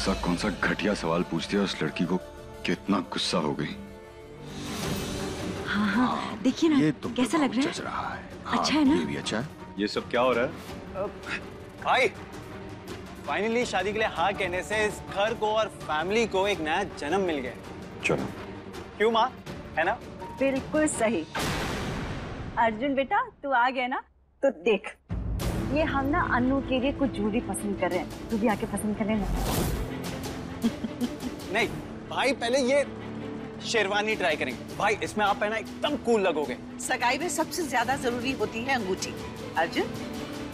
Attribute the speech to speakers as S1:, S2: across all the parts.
S1: ऐसा कौन सा घटिया सवाल पूछती है उस लड़की को कितना गुस्सा हो गई।
S2: हाँ हाँ देखिए ना, कैसा लग रहा है? अच्छा है ना?
S1: ये भी अच्छा है। ये सब क्या हो रहा है?
S3: भाई फाइनली शादी के लिए हाँ कहने से इस घर को और फैमिली को एक नया जन्म मिल गया।
S1: चलो।
S3: क्यों माँ, है ना?
S4: बिल्कुल सही। अर्जुन बेटा तू आ गया ना, तो देख ये हम ना अन्नू के लिए कुछ ज्वेलरी पसंद कर रहे हैं, तू भी आके पसंद कर लेना।
S3: नहीं भाई, पहले ये शेरवानी ट्राई करेंगे। भाई इसमें आप पहना एकदम कूल लगोगे।
S5: सगाई में सबसे ज्यादा जरूरी होती है अंगूठी। अर्जुन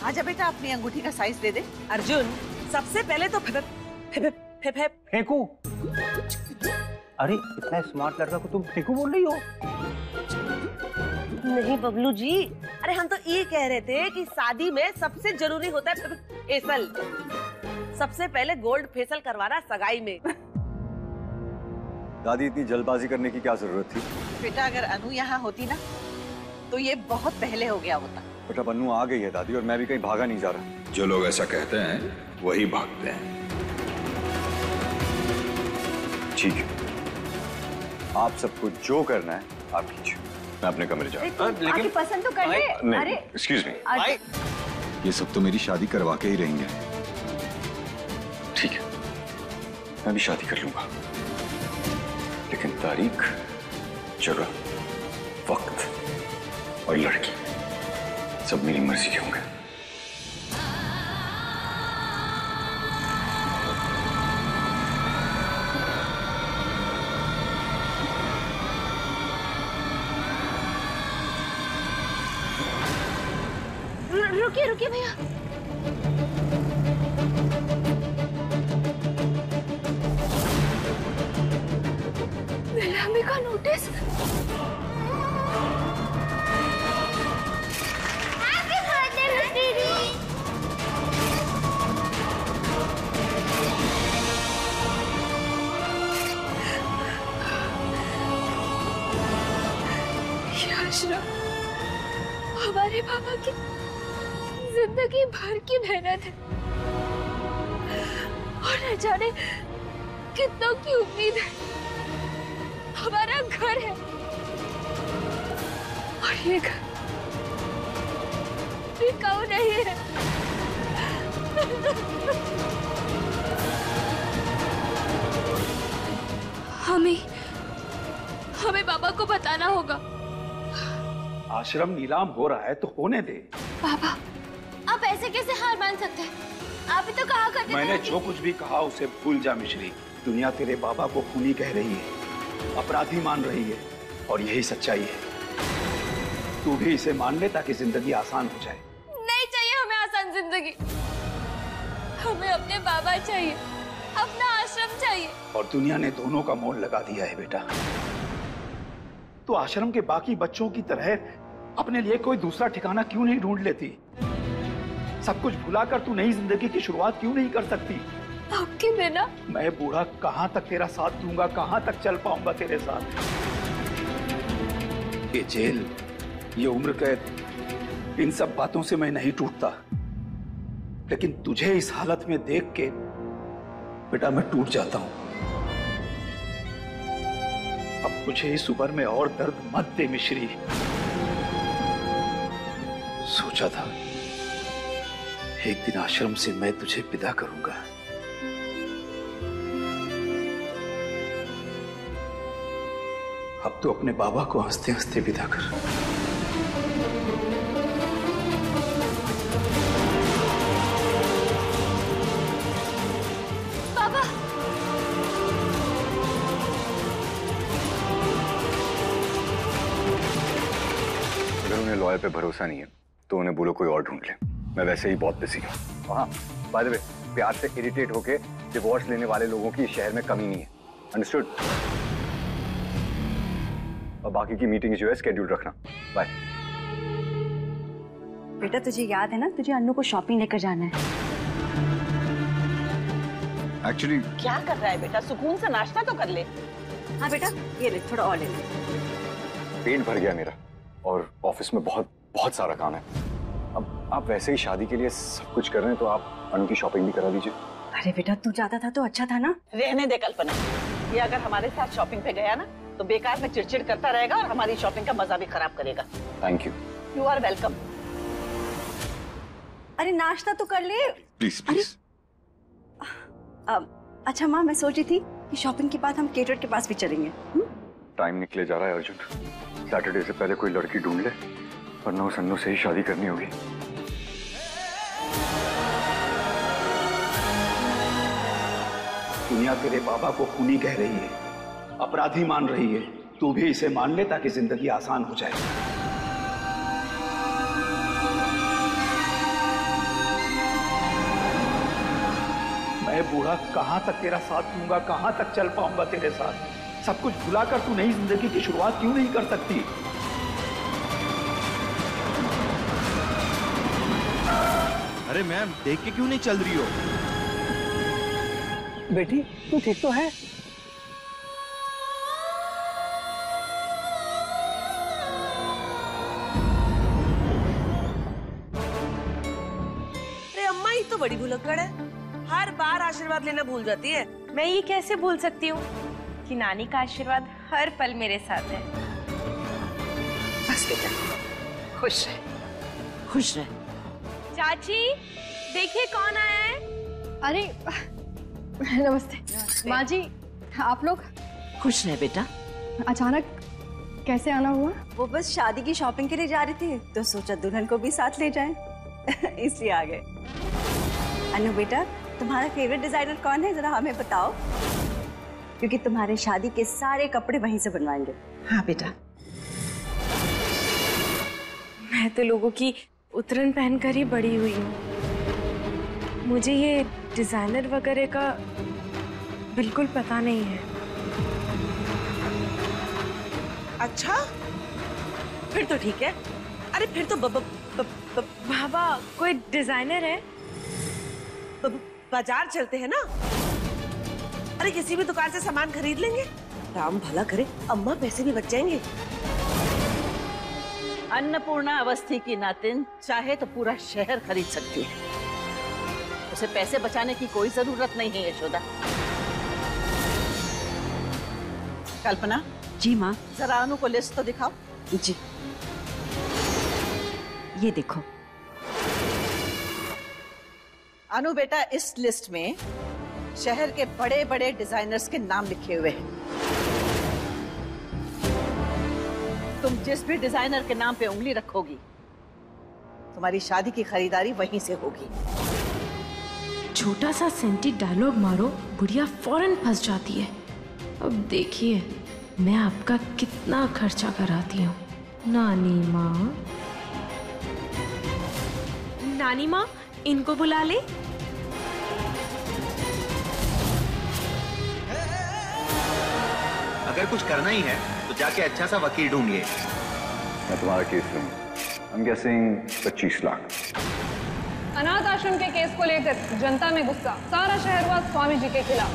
S5: आजा बेटा, अपनी अंगूठी का साइज दे दे।
S6: अर्जुन सबसे पहले तो
S3: फेंकू? अरे इतना स्मार्ट लड़का को तुम फेंकू बोल रही हो?
S6: नहीं बबलू जी, अरे हम तो ये कह रहे थे कि शादी में सबसे जरूरी होता है फेसल। सबसे पहले गोल्ड फेसल करवाना सगाई में।
S1: दादी इतनी जल्दबाजी करने की क्या जरूरत थी?
S5: बेटा अगर अनु यहाँ होती ना तो ये बहुत पहले हो गया होता।
S1: बेटा अनु आ गई है दादी, और मैं भी कहीं भागा नहीं जा रहा। जो लोग ऐसा कहते हैं वही भागते हैं। ठीक है, आप सबको जो करना है आप कीजिए, मैं अपने कमरे जाऊँ।
S4: लेकिन पसंद तो कर ले।
S1: अरे एक्सक्यूज मी, ये सब तो मेरी शादी करवा के ही रहेंगे। ठीक है, मैं भी शादी कर लूंगा, लेकिन तारीख, जगह, वक्त और लड़की सब मेरी मर्जी के होंगे।
S2: रुकिए रुकिए भैया, नीलामी का नोटिस। हैप्पी बर्थडे दीदी। आशरा हमारे पापा की जिंदगी भर की मेहनत है, और न जाने कितनों की उम्मीद है। हमारा घर है, और ये घर बिकाऊ नहीं है। हमें पापा को बताना होगा।
S7: आश्रम नीलाम हो रहा है तो होने दे।
S2: पापा आप ऐसे कैसे हार मान सकते हैं? आप ही तो कहा करते थे।
S7: मैंने जो कुछ भी कहा उसे भूल जा मिश्री। दुनिया तेरे बाबा को खूनी कह रही है, अपराधी मान रही है, और यही सच्चाई है। तू भी इसे मान ले ताकि जिंदगी आसान हो जाए।
S2: नहीं चाहिए हमें आसान जिंदगी, हमें अपने बाबा चाहिए, अपना आश्रम चाहिए।
S7: और दुनिया ने दोनों का मोड़ लगा दिया है बेटा। तो आश्रम के बाकी बच्चों की तरह अपने लिए कोई दूसरा ठिकाना क्यों नहीं ढूंढ लेती? सब कुछ भुलाकर तू नई जिंदगी की शुरुआत क्यों नहीं कर सकती?
S2: आपके बिना
S7: मैं बूढ़ा कहां तक तेरा साथ दूंगा, कहां तक चल पाऊंगा तेरे साथ? ये जेल, ये उम्र कैद, इन सब बातों से मैं नहीं टूटता, लेकिन तुझे इस हालत में देख के बेटा मैं टूट जाता हूं। अब मुझे इस उम्र में और दर्द मत दे मिश्री। सोचा था एक दिन आश्रम से मैं तुझे विदा करूंगा, अब तो अपने बाबा को हंसते हंसते विदा कर।
S2: पापा
S1: अगर उन्हें लॉयर पे भरोसा नहीं है तो उन्हें बोलो कोई और ढूंढ ले, मैं वैसे ही बहुत बिजी हूँ। हाँ बाय द वे, प्यार से इरिटेट होके डिवोर्स लेने वाले लोगों की इस शहर में कमी नहीं है, अंडरस्टूड? और बाकी की मीटिंग जो है स्केड्यूल रखना। बाय।
S4: बेटा तुझे याद है ना, तुझे अन्नू को शॉपिंग लेकर जाना है।
S1: एक्चुअली
S5: क्या कर रहा है बेटा, सुकून से नाश्ता तो कर ले।
S4: हाँ बेटा ये ले, थोड़ा और ले ले।
S1: पेट भर गया मेरा, और ऑफिस में बहुत बहुत सारा काम है। अब आप वैसे ही शादी के लिए सब कुछ कर रहे हैं तो आप अनु की शॉपिंग भी करा दीजिए।
S4: अरे बेटा तू जाता था तो अच्छा था ना।
S5: रहने दे कल्पना, ये अगर हमारे साथ शॉपिंग पे गया ना तो बेकार में चिड़चिड़ करता रहेगा और हमारी शॉपिंग का मजा भी खराब करेगा।
S1: Thank you.
S5: You are welcome.
S4: अरे नाश्ता तो कर ले।
S1: Please please.
S4: अच्छा माँ, मैं सोची थी कि शॉपिंग के बाद हम केटर के पास भी चलेंगे।
S1: टाइम निकले जा रहा है अर्जुन, सैटरडे से पहले कोई लड़की ढूंढ ले, वरना उस अन्नू से ही शादी करनी होगी।
S7: दुनिया तेरे बाबा को खूनी कह रही है, अपराधी मान रही है, तू भी इसे मान ले ताकि जिंदगी आसान हो जाए। मैं बूढ़ा कहां तक तेरा साथ दूंगा, कहां तक चल पाऊंगा तेरे साथ। सब कुछ भुलाकर तू नई जिंदगी की शुरुआत क्यों नहीं कर सकती?
S8: अरे मैम, देख के क्यों नहीं चल रही हो?
S9: बेटी तू ठीक तो है?
S6: अरे अम्मा ही तो बड़ी भुलक्कड़ है, हर बार आशीर्वाद लेना भूल जाती है।
S2: मैं ये कैसे भूल सकती हूँ कि नानी का आशीर्वाद हर पल मेरे साथ है।
S5: बस बेटा, खुश रह, खुश रह।
S2: चाची देखिए कौन आया है।
S10: अरे नमस्ते माँ जी, आप लोग?
S5: खुश रह बेटा।
S10: अचानक कैसे आना हुआ?
S4: वो बस शादी की शॉपिंग के लिए जा रही थी तो सोचा दुल्हन को भी साथ ले जाएं। इसलिए आ गए। अनु बेटा, तुम्हारा फेवरेट डिजाइनर कौन है, जरा हमें बताओ, क्योंकि तुम्हारे शादी के सारे कपड़े वहीं से बनवाएंगे।
S5: हाँ बेटा।
S2: मैं तो लोगों की उतरन पहनकर ही बड़ी हुई हूँ, मुझे ये डिजाइनर वगैरह का बिल्कुल पता नहीं है।
S6: अच्छा फिर तो ठीक है। अरे फिर तो
S2: बाबा कोई डिजाइनर है?
S6: बाजार चलते हैं ना, अरे किसी भी दुकान से सामान खरीद लेंगे। राम भला करे, अम्मा पैसे भी बच जाएंगे।
S5: अन्नपूर्णा अवस्थी की नातिन चाहे तो पूरा शहर खरीद सकती है, उसे पैसे बचाने की कोई जरूरत नहीं है यशोदा। कल्पना।
S4: जी माँ।
S5: जरा अनु को लिस्ट तो दिखाओ।
S4: जी ये देखो।
S5: अनु बेटा, इस लिस्ट में शहर के बड़े बड़े डिजाइनर्स के नाम लिखे हुए हैं। तुम जिस भी डिजाइनर के नाम पे उंगली रखोगी, तुम्हारी शादी की खरीदारी वहीं से होगी।
S2: छोटा सा सेंटी डायलॉग मारो, बुढ़िया फौरन फंस जाती है। अब देखिए मैं आपका कितना खर्चा कराती हूँ। नानी माँ, नानी माँ, इनको बुला ले।
S8: अगर कुछ करना ही है तो जाके अच्छा सा वकील ढूंढिए।
S1: मैं तुम्हारा केस लूंगा। I'm guessing 25 lakh.
S10: अनाथ आश्रम के केस को लेकर जनता में गुस्सा, सारा शहर हुआ स्वामी जी के खिलाफ।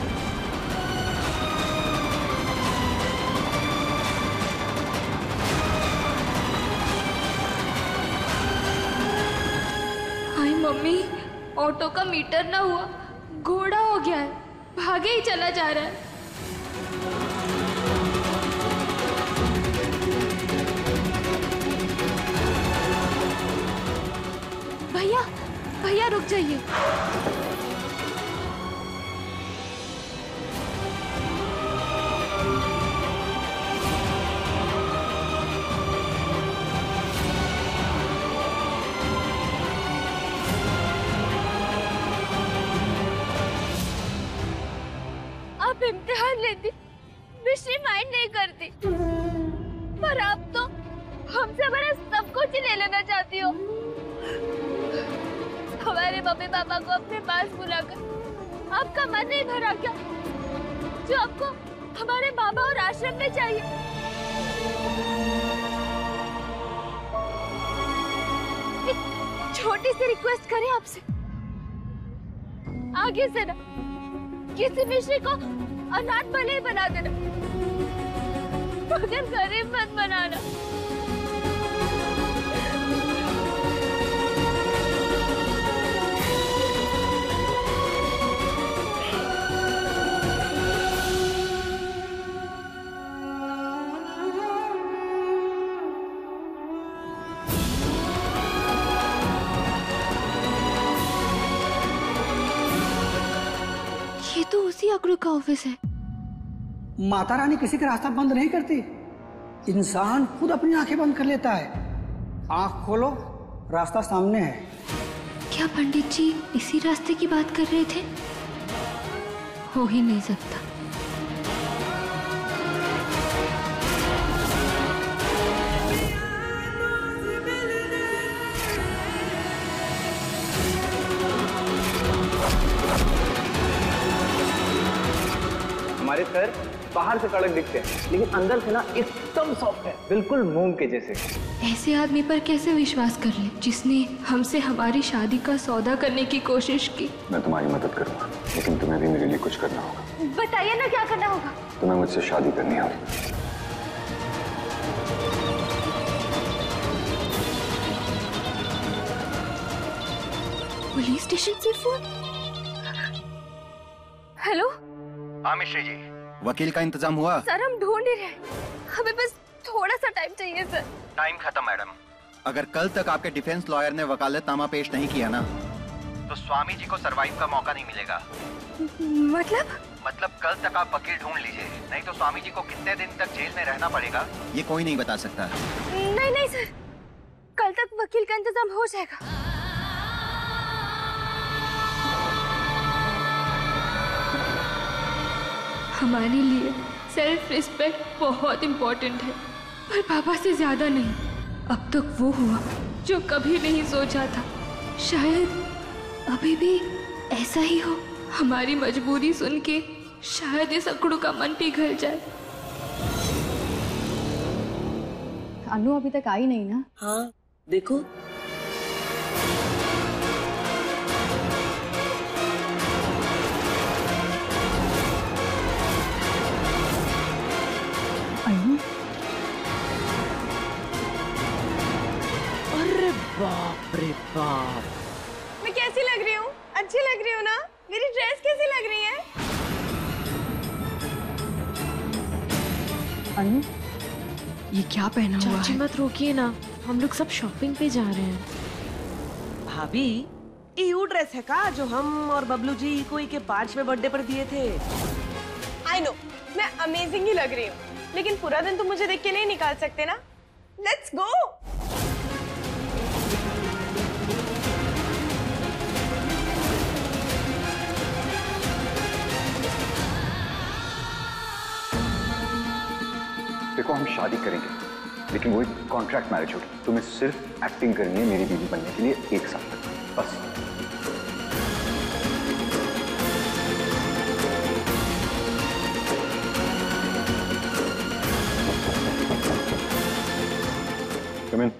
S2: हाय मम्मी, ऑटो का मीटर ना हुआ, घोड़ा हो गया है, भागे ही चला जा रहा है। भैया, भैया रुक जाइए। आप इम्तिहान लेती, मिश्री माइंड नहीं करती, पर आप तो हमसे हमारा सब कुछ ही ले लेना चाहती हो। हमारे मम्मी पापा को अपने पास बुलाकर आपका मन नहीं भरा क्या, जो आपको हमारे बाबा और आश्रम में चाहिए? एक छोटी सी रिक्वेस्ट करें आपसे, आगे से ना किसी मिश्री को अनाथ भले ही बना देना, मगर गरीब मत बनाना।
S11: सकड़ू का ऑफिस है?
S9: माता रानी किसी का रास्ता बंद नहीं करती, इंसान खुद अपनी आंखें बंद कर लेता है। आंख खोलो, रास्ता सामने है।
S11: क्या पंडित जी इसी रास्ते की बात कर रहे थे? हो ही नहीं सकता।
S3: हमारे सर बाहर से कड़क दिखते हैं लेकिन अंदर से ना एकदम सॉफ्ट है, बिल्कुल मूंग के जैसे।
S11: ऐसे आदमी पर कैसे विश्वास कर ले जिसने हमसे हमारी शादी का सौदा करने की कोशिश की।
S1: मैं तुम्हारी मदद करूंगा लेकिन तुम्हें भी मेरे लिए कुछ करना होगा।
S11: बताइए ना क्या करना होगा।
S1: तुम्हें मुझसे शादी करनी होगी।
S11: पुलिस स्टेशन से फोन। हेलो।
S8: हाँ मिश्री जी, वकील का इंतजाम हुआ?
S11: सर हम ढूंढ ही रहे, हमें बस थोड़ा सा टाइम चाहिए सर।
S8: टाइम खत्म मैडम। अगर कल तक आपके डिफेंस लॉयर ने वकालतनामा पेश नहीं किया ना तो स्वामी जी को सरवाइव का मौका नहीं मिलेगा। मतलब कल तक आप वकील ढूंढ लीजिए, नहीं तो स्वामी जी को कितने दिन तक जेल में रहना पड़ेगा ये कोई नहीं बता सकता।
S11: नहीं सर, कल तक वकील का इंतजाम हो जाएगा। हमारे लिए सेल्फ रिस्पेक्ट बहुत इम्पोर्टेंट है, पर पापा से ज्यादा नहीं। अब तक वो हुआ जो कभी नहीं सोचा था, शायद अभी भी ऐसा ही हो। हमारी मजबूरी सुन के शायद ये सकड़ू का मन पिघल जाए।
S4: अनु अभी तक आई नहीं ना?
S6: हाँ देखो। अरे बाप रे बाप,
S2: मैं कैसी लग रही हूँ? अच्छी लग रही हूँ ना? मेरी ड्रेस कैसी लग रही है?
S4: अनु
S2: ये क्या पहना हुआ है?
S12: चाची मत रोकिए ना, हम लोग सब शॉपिंग पे जा रहे हैं।
S6: भाभी ये वो ड्रेस है का जो हम और बबलू जी कोई के 5वें बर्थडे पर दिए थे?
S2: आई नो, मैं अमेजिंग ही लग रही हूँ, लेकिन पूरा दिन तुम मुझे देख के नहीं निकाल सकते ना। Let's go.
S1: देखो हम शादी करेंगे लेकिन वो एक कॉन्ट्रैक्ट मैरिज होगी। तुम्हें सिर्फ एक्टिंग करनी है मेरी बीवी बनने के लिए 1 साल तक, बस। Come in.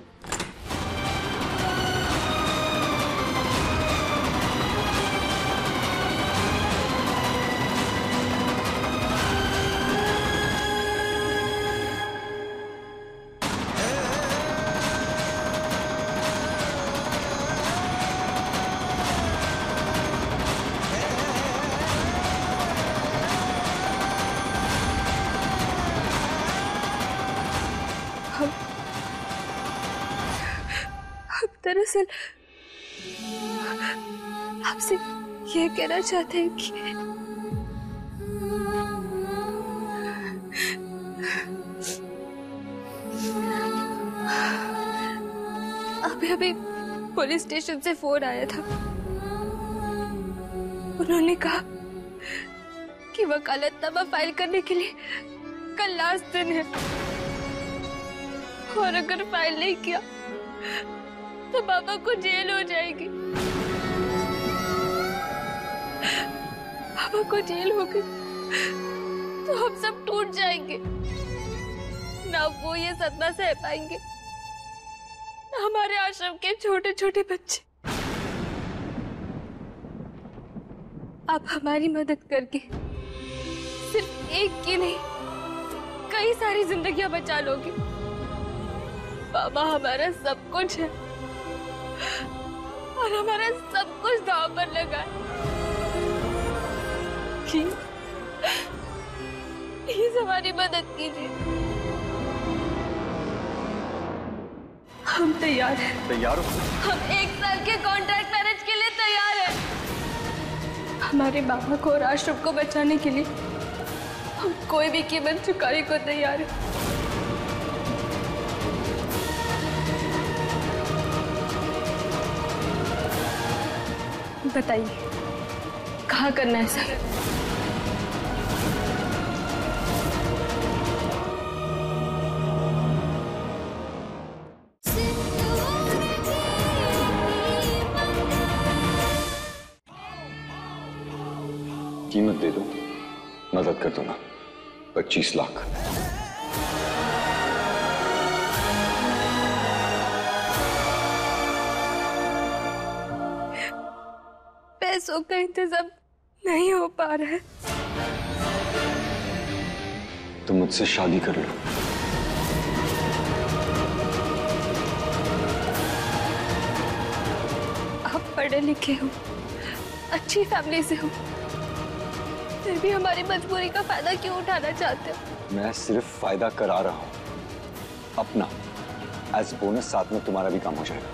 S11: दरअसल आपसे ये कहना चाहते हैं कि अभी पुलिस स्टेशन से फोन आया था। उन्होंने कहा कि वकालतनामा फाइल करने के लिए कल लास्ट दिन है और अगर फाइल नहीं किया तो पापा को जेल हो जाएगी। पापा को जेल हो गई तो हम सब टूट जाएंगे, ना वो ये सदमा सह पाएंगे, ना हमारे आश्रम के छोटे छोटे बच्चे। आप हमारी मदद करके सिर्फ एक की नहीं कई सारी जिंदगियां बचा लोगे। पापा हमारा सब कुछ है और हमारा सब कुछ दांव पर लगा है। प्लीज हमारी मदद कीजिए। हम तैयार हैं।
S1: तैयार हो?
S11: हम 1 साल के कॉन्ट्रैक्ट मैरिज के लिए तैयार हैं। हमारे बाबा को और आश्रम को बचाने के लिए हम कोई भी कीमत चुकाने को तैयार हैं। बताइए कहाँ करना है सर?
S1: कीमत दे दो, मदद कर दूंगा। 25 लाख।
S11: पैसों का इंतजाम नहीं हो पा रहा है।
S1: तुम मुझसे शादी कर लो।
S11: आप पढ़े लिखे हो, अच्छी फैमिली से हो, फिर भी हमारी मजबूरी का फायदा क्यों उठाना चाहते हो?
S1: मैं सिर्फ फायदा करा रहा हूं अपना। एज बोनस साथ में तुम्हारा भी काम हो जाएगा।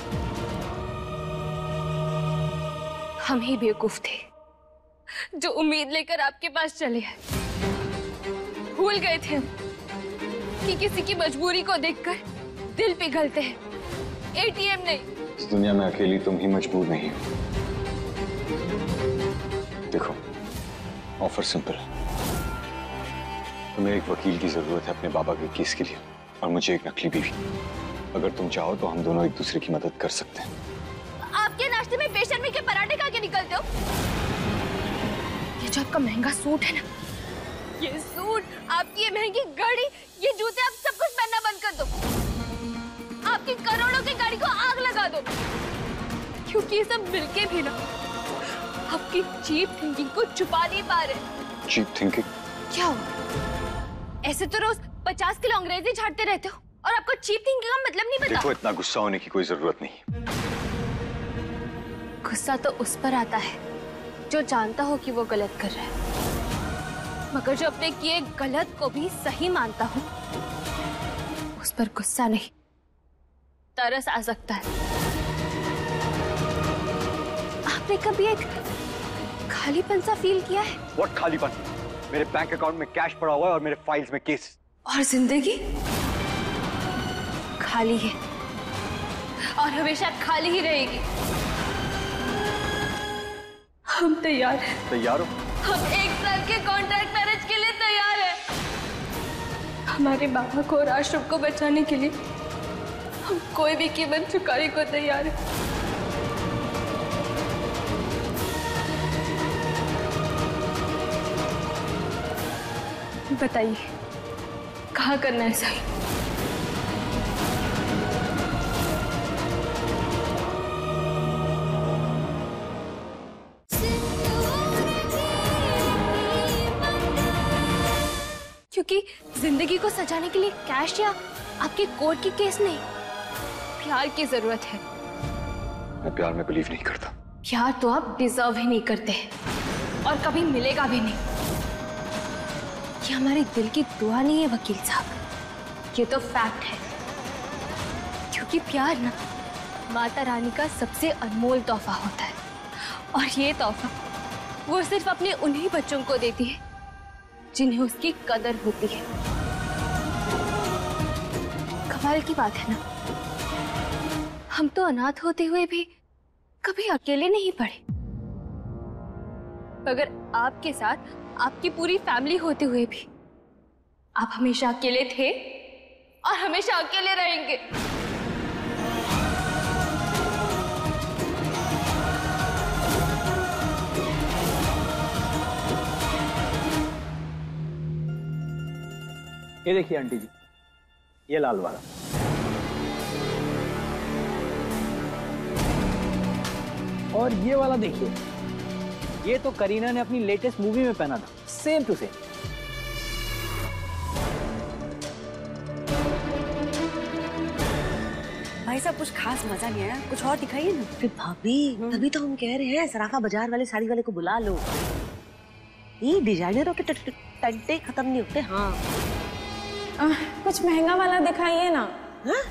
S11: हम ही बेवकूफ थे जो उम्मीद लेकर आपके पास चले हैं। भूल गए थे हम कि किसी की मजबूरी को देखकर दिल पिघलते हैं, एटीएम नहीं।
S1: इस दुनिया में अकेली तुम ही मजबूर नहीं हो। देखो, ऑफर सिंपल है। तुम्हें एक वकील की जरूरत है अपने बाबा के केस के लिए, और मुझे एक नकली बीवी। अगर तुम चाहो तो हम दोनों एक दूसरे की मदद कर सकते हैं।
S11: आपके नाश्ते में बेशर्मी के पराठे खा के निकलते हो? ये जो आपका महंगा सूट है ना, ये सूट, आपकी ये महंगी गाड़ी, ये जूते, आप सब कुछ पहनना बंद कर दो। आपकी करोड़ों की गाड़ी को आग लगा दो, क्योंकि ये सब मिलके भी ना आपकी चीप थिंकिंग को छुपा नहीं पा रहे।
S1: Cheap thinking?
S11: क्या हो? ऐसे तो रोज 50 किलो अंग्रेजी झाड़ते रहते हो और आपको चीप थिंकिंग का मतलब नहीं पता।
S1: देखो, इतना गुस्सा होने की कोई जरूरत नहीं।
S11: गुस्सा तो उस पर आता है जो जानता हो कि वो गलत कर रहा है, मगर जो अपने किए गलत को भी सही मानता हो, उस पर गुस्सा नहीं, तरस आ सकता है। आपने कभी एक खालीपन सा फील किया है?
S1: What खालीपन? मेरे बैंक अकाउंट में कैश पड़ा हुआ है और मेरे फाइल्स में केस।
S11: और जिंदगी खाली है और हमेशा खाली ही रहेगी। हम तैयार हैं।
S1: तैयार हो?
S11: हम 1 साल के कॉन्ट्रैक्ट मैरिज के लिए तैयार हैं। हमारे बाबा को और आश्रम को बचाने के लिए हम कोई भी कीमत चुकाने को तैयार हैं। बताइए कहाँ करना है सही? क्योंकि जिंदगी को सजाने के लिए कैश या आपके कोर्ट की केस नहीं, प्यार की जरूरत है।
S1: मैं प्यार में बिलीव नहीं करता।
S11: प्यार तो आप डिजर्व ही नहीं करते और कभी मिलेगा भी नहीं। ये हमारे दिल की दुआ नहीं है वकील साहब, ये तो फैक्ट है। क्योंकि प्यार ना माता रानी का सबसे अनमोल तोहफा होता है, और ये तोहफा वो सिर्फ अपने उन्हीं बच्चों को देती है जिन्हें उसकी कदर होती है। कमाल की बात है ना, हम तो अनाथ होते हुए भी कभी अकेले नहीं पड़े, मगर आपके साथ आपकी पूरी फैमिली होते हुए भी आप हमेशा अकेले थे और हमेशा अकेले रहेंगे।
S13: ये देखिए आंटी जी, ये लाल वाला। और ये वाला देखिए, ये तो करीना ने अपनी लेटेस्ट मूवी में पहना था, सेम टू सेम।
S4: भाई साहब, कुछ खास मजा नहीं आया, कुछ और दिखाइए ना।
S6: फिर भाभी, तभी तो हम कह रहे हैं सराफा बाजार वाले साड़ी वाले को बुला लो। ये डिजाइनरों के टंटे खत्म नहीं होते। हाँ,
S2: कुछ महंगा वाला दिखाइए ना।
S6: हा?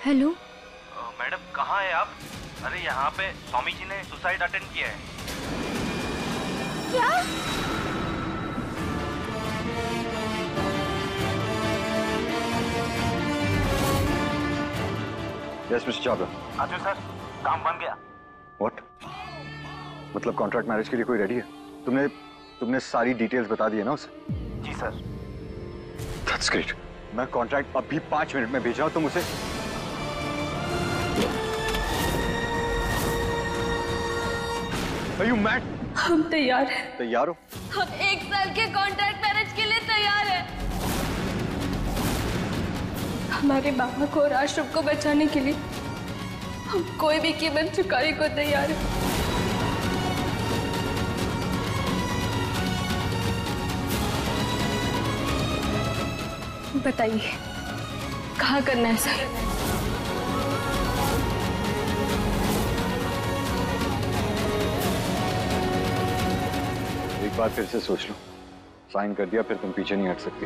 S11: हेलो
S14: मैडम कहाँ है आप? अरे यहाँ पे स्वामी जी ने सुसाइड अटेंड किया है।
S11: क्या?
S1: Yes mister Chawla.
S14: अच्छा सर, काम बन गया।
S1: व्हाट? मतलब कॉन्ट्रैक्ट मैरिज के लिए कोई रेडी है? तुमने सारी डिटेल्स बता दी है ना उसे?
S14: जी सर।
S1: That's great. मैं कॉन्ट्रैक्ट अभी 5 मिनट में भेज रहा हूं, तुम उसे Are you mad?
S11: हम तैयार हैं।
S1: तैयार हो?
S11: हम 1 साल के कॉन्ट्रैक्ट मैरिज के लिए तैयार हैं। हमारे बाबा को और आश्रम को बचाने के लिए हम कोई भी कीमत चुकाने को तैयार हैं। बताइए कहाँ करना है सर?
S1: एक बार फिर से सोच लो। साइन कर दिया फिर तुम पीछे नहीं हट सकती।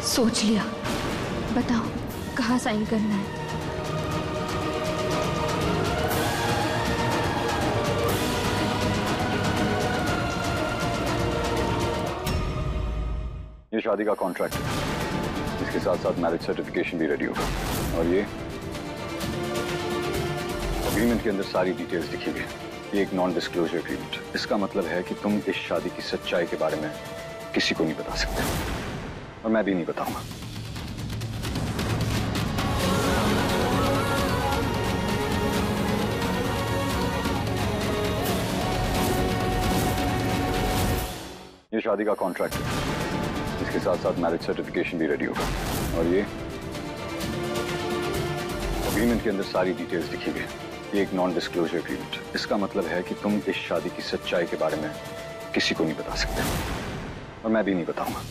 S11: सोच लिया। बताओ कहाँ साइन करना है?
S1: ये शादी का कॉन्ट्रैक्ट है, इसके साथ साथ मैरिज सर्टिफिकेशन भी रेडी होगा। और ये एग्रीमेंट के अंदर सारी डिटेल्स लिखी हुई है। ये एक नॉन डिस्क्लोजर एग्रीमेंट। इसका मतलब है कि तुम इस शादी की सच्चाई के बारे में किसी को नहीं बता सकते, और मैं भी नहीं बताऊंगा। ये शादी का कॉन्ट्रैक्ट है, इसके साथ साथ मैरिज सर्टिफिकेशन भी रेडी होगा। और ये एग्रीमेंट के अंदर सारी डिटेल्स लिखी हुई है। ये एक नॉन डिस्क्लोजर एग्रीमेंट। इसका मतलब है कि तुम इस शादी की सच्चाई के बारे में किसी को नहीं बता सकते, और मैं भी नहीं बताऊंगा।